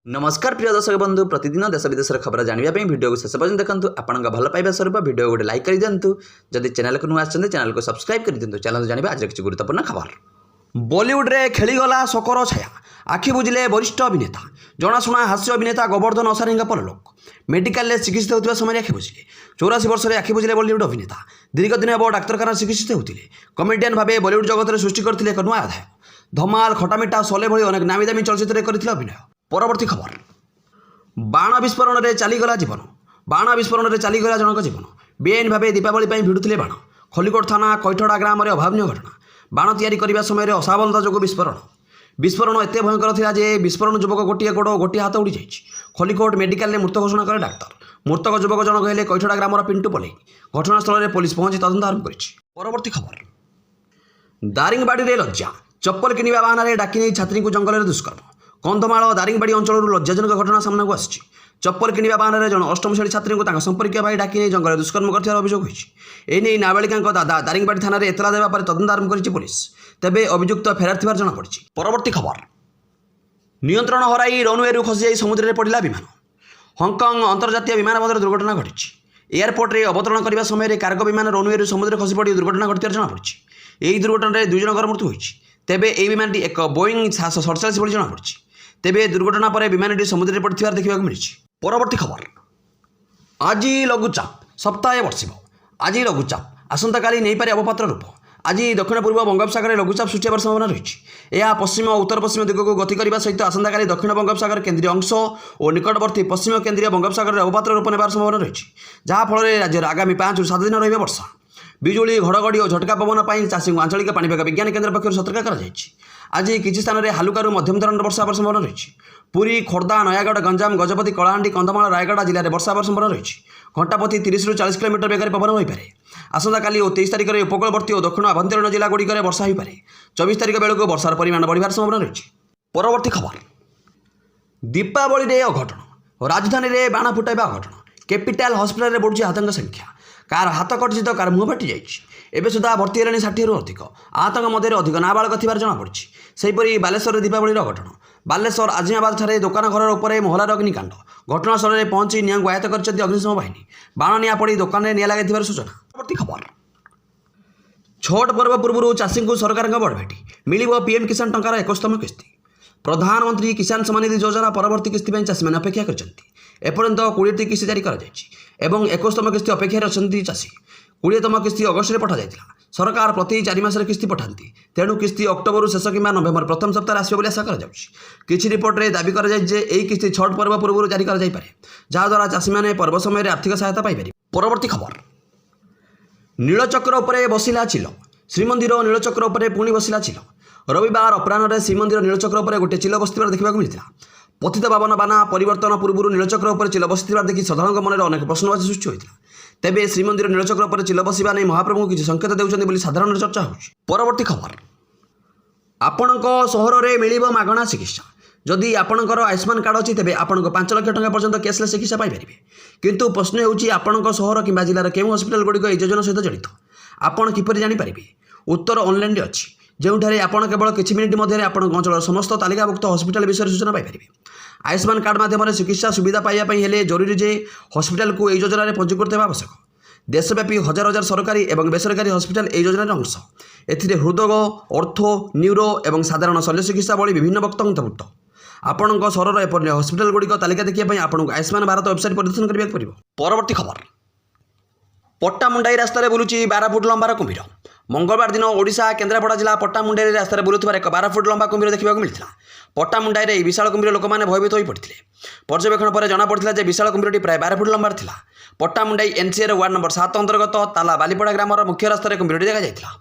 नमस्कार प्रिय दर्शक बंधु प्रतिदिन देश विदेश खबर जानवाई भिडियो को शेष पर्यटन देखो आपण भल पाइबा स्वरूप भिडियो गोटे लाइक कर दिंतु जदि चैनल को नुआ चैनल को सब्सक्राइब कर दिंतु चैनल जानवा आज किसी गुरुत्वपूर्ण खबर। बॉलीवुड रे खेलीगला शोकर छाया आखि बुझिले वरिष्ठ अभिनेता जनाशुना हास्य अभिनेता गोवर्धन असारी परलोक मेडिकल चिकित्सित होता समय आखि बुझिले 84 वर्ष आखि बुझिले बॉलीवुड अभिनेता दीर्घ दिन अब डाक्तखाना चिकित्सित होते कमेडियन भाव बॉलीवुड जगत में सृष्टि करते एक नुआ अध्याय धमाल खटामिटा सोले भली अनेक नामी दामी चलचित्र करते अभिनय। परवर्ती खबर बाण विस्फोरण में चलीगला जीवन बाण विस्फोरण में चलीगला जनक जीवन बेआईन भाव दीपावली भिड़ुले बाण खलिकोट थाना कैठड़ा ग्राम में अभावन घटना बाण या समय असावलता जो विस्फोरण एत भयंकर था जे विस्फोरण युवक गोटे गोड़ गोटे हाथ उड़ी जाइए खलिकोट मेडिकल मृत घोषणा करे डाक्तर मृतक युवक जनक हेले कैठड़ा ग्रामर पिंटू पलई घटनास्थल में पुलिस पहुंची तदंत आरंभ कर। परवर्ती खबर दारिंगबाड़ी में लज्जा चप्पल किणवा बाहाना डाकी नहीं छात्री को जंगल में दुष्कर्म कंधमाल दारिंगबाड़ी अंचल लज्जाजनक घटना सामना को आसी चप्पल किणवा बाहाना जन अष्टम श्रेणी छात्री को संपर्क भाई डाकी नहीं जंगल दुष्कर्म कर अभियोग होने नाबालिका दादा दारिंगबाड़ी थाना एतला देवा पर तदंत आरंभ कर पुलिस तेबे अभियुक्त फेरार थिबार जଣାपड़ी। परवर्ती खबर नियंत्रण हराई रनवेरू खसी जाई समुद्र में पड़ा विमान हंगकंग अंतर्जातीय विमान बंदर दुर्घटना घटी एयरपोर्ट में अवतरण करने समय कार्गो विमान रनवेरू समुद्र खसी पड़ दुर्घटना घटना जଣାपड़ी। यही दुर्घटना में 2 जनकर मृत्यु होती तेबे यह विमान एक बोईंग 747 भली जଣାपड़ी तेबे दुर्घटना पर विमान समुद्र में पड़ता देखा मिली। परवर्ती खबर आज लघुचाप सप्ताहे बर्षिब आज लघुचाप आसंता काली नहीं पारे अवपात्र रूप आज दक्षिण पूर्व बंगोपसागर लघुचाप सृष्टि होवार संभावना रही पश्चिम और उत्तर पश्चिम दिग को गति करने सहित आसंता काली दक्षिण बंगोपसागर केन्द्रीय अंश और निकटवर्ती पश्चिम केन्द्रीय बंगोपसागर अवपात्र रूप नेबार संभावना रही जहाँफल राज्य आगामी 5 ରୁ 7 दिन रही वर्षा बिजुली घड़घड़ी और झटका पवन पर चाषी को आंचलिक पाणीपाग विज्ञान केन्द्र पक्षर सतर्क कर आज किसी स्थान में हालुकारु मध्यम धरण वर्षा होवार संभावना रही पुरी खोर्धा नयागढ़ गंजाम गजपति कलाहांडी कंधमाल रायगढ़ जिले में वर्षा होवार संभावना रही घंटाप्रति 30 ରୁ 40 किलोमीटर बेगर पवन होपे आसंता काली और 23 तारिख में उपकूलवर्ती और दक्षिण आभ्यंतरीण जिला गुड़िक वर्षा होपे 24 तारिख बेलू वर्षार परिमाण बढ़िबार संभावना रही। परवर्ती खबर दीपावली अघटन राजधानी में बाण फुटाइबा अघटन कैपिटाल हॉस्पिटल में बढ़ुची आतंक संख्या कार हाथ कटिଛି तो कार मुह फाटी जाइए सुधा भर्ती है 60 ରୁ अधिक आतंक मध्य अधिक नाबालक थिबार जଣାपड़ी। सेहीपरि बालेश्वर दीपावली अघटन बालेश्वर आजिमाबाद ठारे दुकान घर उपर मोहलार अग्निकांड घटनास्थल में पहुंची निआं को आयत्त कर अग्निशम बाहिनी बाण निआं पड़ी दुकान में निआं लगी सूचना। परवर्ती खबर छठ पर्व पूर्व चाषी को सरकार बड़ भेटी मिल पीएम किसान टंकार 21तम किस्ती प्रधानमंत्री किसान सम्मान निधि योजना परवर्ती किस्ती चाषी मैंने अपेक्षा करपर्यंत 20टी किस्ती जारी कर 21तम किस्ती अपेक्षा अच्छा चाषी 20तम किस्ती अगस्ट में पठा जाता सरकार प्रति 4 मासर किस्ती पठाती तेणु किस्ती अक्टोबर शेष कि नवेम्बर प्रथम सप्ताह आसो आशा कर रिपोर्ट में दाबी कर किस्ती छठ पर्व पूर्व जारी कर जहाद्वारा चाषी मैंने पर्व समय आर्थिक सहायता पाइपर। परवर्ती खबर नीलचक्र उपरे बसिला चिल श्रीमंदिर नीलचक्र उपरे पुणी बसिला चिल रविवार अपराह श्रीमंदिर नीलचक्र उपरे गोटे चिल बसथिबार देखा मिलता पतित पावन बाना परिवर्तन पूर्व नीलचक्र उपर चिल बसथिबार देखि साधारण मन में अनेक प्रश्नवाची सृष्टि होता तेबे श्रीमंदिर नीलचक्र उपर चिल बसवा नहीं महाप्रभु किसी संकेत देउछन्ति साधारण चर्चा हो। परवर्ती खबर आपणक सहर में मिल मागणा चिकित्सा जदि आपणकर आयुष्मान कार्ड अच्छी तेज आपको 5 लाख टंका पर्यंत कैशलेस चिकित्सा पाइपर किंतु प्रश्न होउछि आपणक सहर कि जिलार केउं हस्पिटाल गुड़िक यह योजना सहित जड़ित आपड़ किपरि जानिपारे उत्तर ऑनलाइन अच्छी जोठारे आपण केवल किछि मिनिट मध्य आपण अंचल समस्त तालिकाभुक्त हस्पिटाल विषय सूचना पाइपर आयुष्मान कार्ड माध्यम चिकित्सा सुविधा पाइबापी हेले जरूरी जे हस्पिटाल को यह योजन पंजीकृत होगा आवश्यक देशव्यापी हजार हजार सरकारी और बेसरकारी हस्पिटाल यह योजनार अंश एथिरे हृदरोग ऑर्थो न्यूरो और साधारण शल्य चिकित्सा भली विभिन्न वक्त अंतर्भुक्त आपण सहर एपरि हस्पिटाल गुड़िक तालिका देखिए आपको आयुष्मान भारत वेबसाइट परिदर्शन करने पड़ो। परवर्ती खबर पट्टामुंडाई रास्तार बुलूची 12 फुट लंबार कुम्भीर मंगलवार दिन ओडिशा केन्द्रापड़ा जिला पट्टामुंडाई रास्तार बुलुथिबार एक 12 फुट लंबा कुम्भीर देखा मिलता पट्टामुंडाई विशाल कुम्भीर लोक मैंने भयभीत हो पड़ते पर्यवेक्षण पर जमापड़ा विशाल कुम्भीरटी प्राय 12 फुट लंबार था पट्टामुंडाई एनसीआर वार्ड नंबर 7 अंतर्गत ताला बालीपड़ा ग्रामर मुख्य रास्तार कुम्भीरटी देखा।